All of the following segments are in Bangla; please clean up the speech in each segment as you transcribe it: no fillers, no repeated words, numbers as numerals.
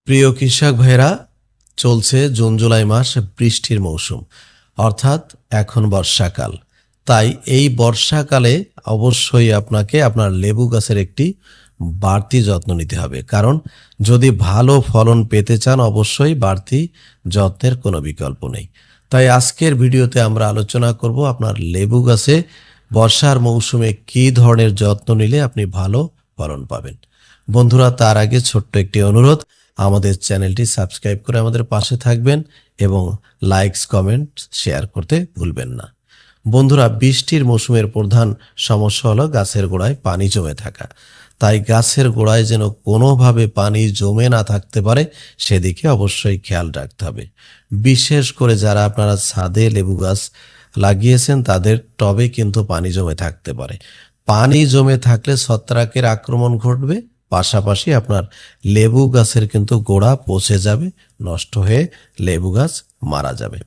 প্রিয় কৃষক ভাইরা, চলছে জুন জুলাই মাস, বৃষ্টির মৌসুম, অর্থাৎ এখন বর্ষাকাল। তাই এই বর্ষাকালে অবশ্যই আপনাকে আপনার লেবু গাছের একটি বাড়তি যত্ন নিতে হবে, কারণ যদি ভালো ফলন পেতে চান অবশ্যই বাড়তি যত্নের কোনো বিকল্প নেই। তাই আজকের ভিডিওতে আমরা আলোচনা করব আপনার লেবু গাছে বর্ষার মৌসুমে কী ধরনের যত্ন নিলে আপনি ভালো ফলন পাবেন। বন্ধুরা, তার আগে ছোট্ট একটি অনুরোধ, আমাদের চ্যানেলটি সাবস্ক্রাইব করে আমাদের পাশে থাকবেন এবং লাইকস, কমেন্ট, শেয়ার করতে ভুলবেন না। বন্ধুরা, বৃষ্টির মৌসুমের প্রধান সমস্যা হলো গাছের গোড়ায় পানি জমে থাকা। তাই গাছের গোড়ায় যেন কোনোভাবে পানি জমে না থাকতে পারে সেদিকে অবশ্যই খেয়াল রাখতে হবে। বিশেষ করে যারা আপনারা ছাদে লেবু গাছ লাগিয়েছেন তাদের টবে কিন্তু পানি জমে থাকতে পারে। পানি জমে থাকলে ছত্রাকের আক্রমণ ঘটবে, পাশাপাশি আপনার লেবু গাছের কিন্তু গোড়া পচে যাবে, নষ্ট হয়ে লেবু গাছ মারা যাবে।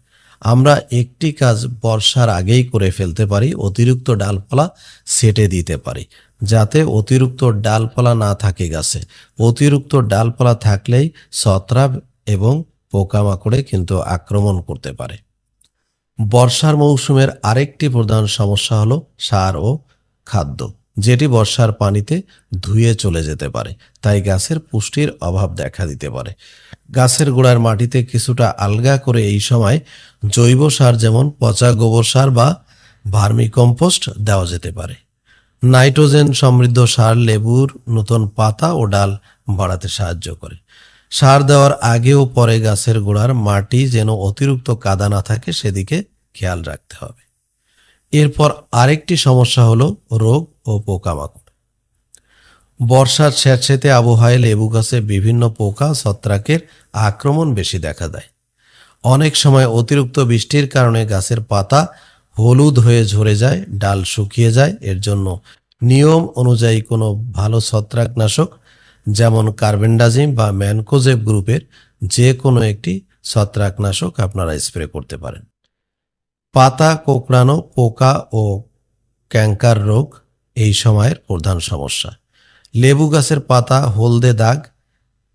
আমরা একটি কাজ বর্ষার আগেই করে ফেলতে পারি, অতিরিক্ত ডালপালা ছেটে দিতে পারি, যাতে অতিরিক্ত ডালপালা না থাকে গাছে। অতিরিক্ত ডালপালা থাকলেই ছত্রাক এবং পোকামাকড়ে কিন্তু আক্রমণ করতে পারে। বর্ষার মৌসুমের আরেকটি প্রধান সমস্যা হলো সার ও খাদ্য, যেটি বর্ষার পানিতে ধুয়ে চলে যেতে পারে। তাই গাছের পুষ্টির অভাব দেখা দিতে পারে। গাছের গোড়ার মাটিতে কিছুটা আলগা করে এই সময় জৈব সার, যেমন পচা গোবর সার বা ভার্মি কম্পোস্ট দেওয়া যেতে পারে। নাইট্রোজেন সমৃদ্ধ সার লেবুর নতুন পাতা ও ডাল বাড়াতে সাহায্য করে। সার দেওয়ার আগে ও পরে গাছের গোড়ার মাটি যেন অতিরিক্ত কাদা না থাকে সেদিকে খেয়াল রাখতে হবে। এরপর আরেকটি সমস্যা হলো রোগ ও পোকামাকড়। বর্ষার স্যাঁতসেঁতে আবহাওয়ায় লেবু গাছে বিভিন্ন পোকা ছত্রাকের আক্রমণ বেশি দেখা দেয়। অনেক সময় অতিরিক্ত বৃষ্টির কারণে গাছের পাতা হলুদ হয়ে ঝরে যায়, ডাল শুকিয়ে যায়। এর জন্য নিয়ম অনুযায়ী কোনো ভালো ছত্রাকনাশক, যেমন কার্বেন্ডাজিম বা ম্যানকোজেব গ্রুপের যে কোনো একটি ছত্রাকনাশক আপনারা স্প্রে করতে পারেন। পাতা কোঁকড়ানো, পোকা ও ক্যাঙ্কার রোগ এই সময়ের প্রধান সমস্যা। লেবু গাছের পাতা হলদে দাগ,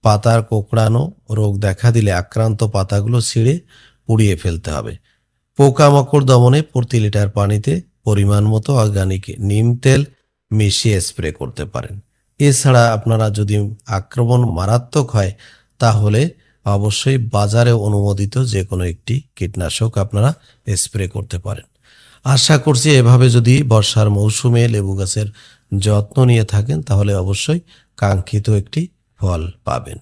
পাতার কোঁকড়ানো রোগ দেখা দিলে আক্রান্ত পাতাগুলো ছিঁড়ে পুড়িয়ে ফেলতে হবে। পোকামাকড় দমনে প্রতি লিটার পানিতে পরিমাণ মতো অর্গানিক নিম তেল মিশিয়ে স্প্রে করতে পারেন। এছাড়া আপনারা যদি আক্রমণ মারাত্মক হয় তাহলে অবশ্যই বাজারে অনুমোদিত যে কোনো একটি কীটনাশক আপনারা স্প্রে করতে পারেন। আশা করছি এভাবে যদি বর্ষার মৌসুমে লেবু গাছের যত্ন নিয়ে থাকেন তাহলে অবশ্যই কাঙ্ক্ষিত একটি ফল পাবেন।